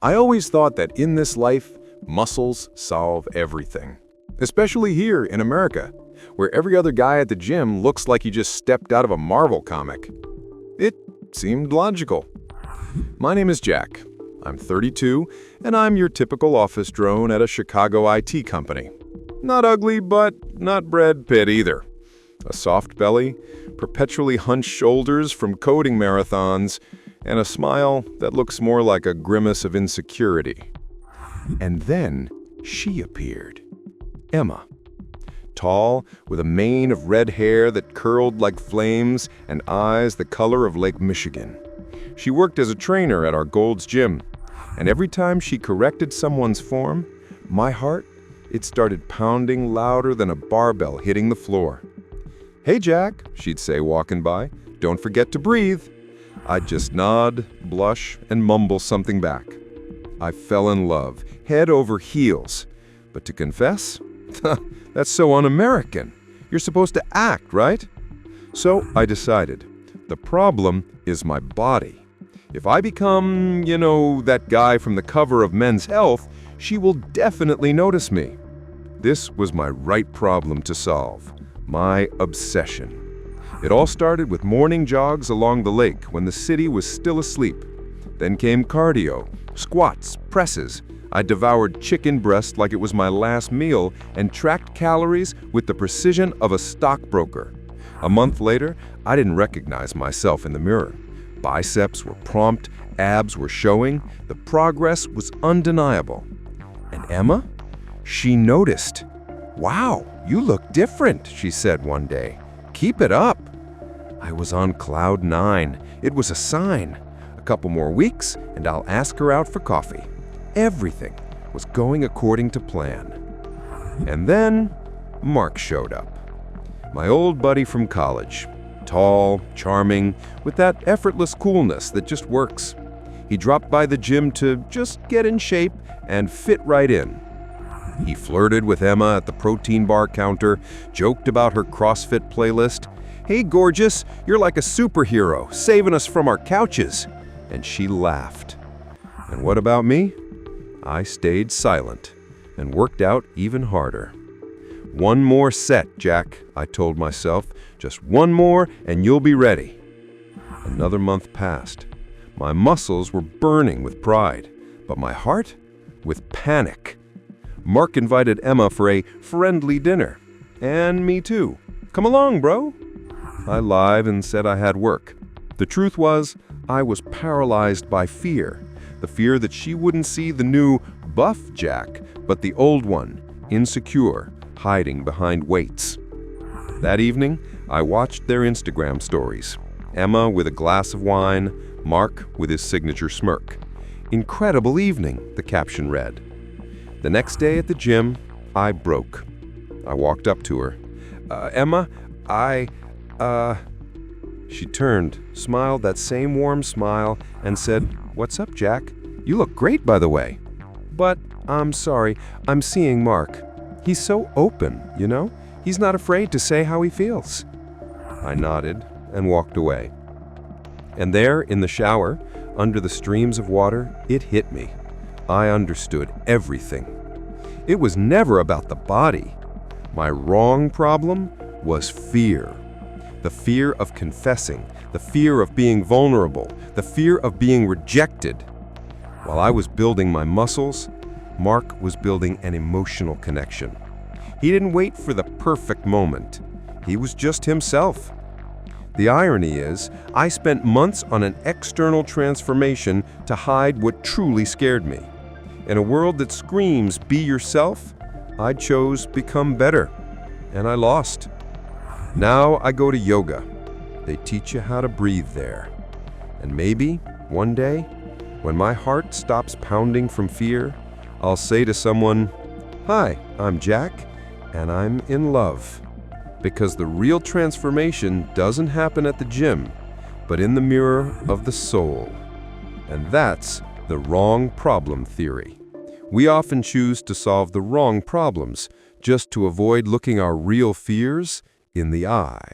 I always thought that in this life, muscles solve everything. Especially here in America, where every other guy at the gym looks like he just stepped out of a Marvel comic. It seemed logical. My name is Jack. I'm 32, and I'm your typical office drone at a Chicago IT company. Not ugly, but not Brad Pitt either. A soft belly, perpetually hunched shoulders from coding marathons, and a smile that looks more like a grimace of insecurity. And then she appeared. Emma. Tall, with a mane of red hair that curled like flames and eyes the color of Lake Michigan. She worked as a trainer at our Gold's Gym, and every time she corrected someone's form, my heart, it started pounding louder than a barbell hitting the floor. "Hey, Jack," she'd say walking by, "don't forget to breathe." I'd just nod, blush, and mumble something back. I fell in love, head over heels. But to confess? That's so un-American. You're supposed to act, right? So I decided, the problem is my body. If I become, that guy from the cover of Men's Health, she will definitely notice me. This was my right problem to solve, my obsession. It all started with morning jogs along the lake when the city was still asleep. Then came cardio, squats, presses. I devoured chicken breast like it was my last meal and tracked calories with the precision of a stockbroker. A month later, I didn't recognize myself in the mirror. Biceps were prompt, abs were showing, the progress was undeniable. And Emma? She noticed. "Wow, you look different," she said one day. "Keep it up." I was on cloud 9. It was a sign. A couple more weeks, and I'll ask her out for coffee. Everything was going according to plan. And then Mark showed up. My old buddy from college. Tall, charming, with that effortless coolness that just works. He dropped by the gym to just get in shape and fit right in. He flirted with Emma at the protein bar counter, joked about her CrossFit playlist. "Hey, gorgeous, you're like a superhero, saving us from our couches." And she laughed. And what about me? I stayed silent and worked out even harder. "One more set, Jack," I told myself. "Just one more and you'll be ready." Another month passed. My muscles were burning with pride, but my heart with panic. Mark invited Emma for a friendly dinner. And me too. "Come along, bro." I lied and said I had work. The truth was, I was paralyzed by fear. The fear that she wouldn't see the new buff Jack, but the old one, insecure, hiding behind weights. That evening, I watched their Instagram stories. Emma with a glass of wine, Mark with his signature smirk. "Incredible evening," the caption read. The next day at the gym, I broke. I walked up to her. "Emma, She turned, smiled that same warm smile, and said, "What's up, Jack? You look great, by the way." "But, I'm sorry, I'm seeing Mark. He's so open, He's not afraid to say how he feels." I nodded and walked away. And there, in the shower, under the streams of water, it hit me. I understood everything. It was never about the body. My wrong problem was fear. The fear of confessing, the fear of being vulnerable, the fear of being rejected. While I was building my muscles, Mark was building an emotional connection. He didn't wait for the perfect moment. He was just himself. The irony is, I spent months on an external transformation to hide what truly scared me. In a world that screams, "Be yourself," I chose become better. And I lost. Now I go to yoga. They teach you how to breathe there. And maybe, one day, when my heart stops pounding from fear, I'll say to someone, "Hi, I'm Jack, and I'm in love." Because the real transformation doesn't happen at the gym, but in the mirror of the soul. And that's the wrong problem theory. We often choose to solve the wrong problems just to avoid looking our real fears in the eye.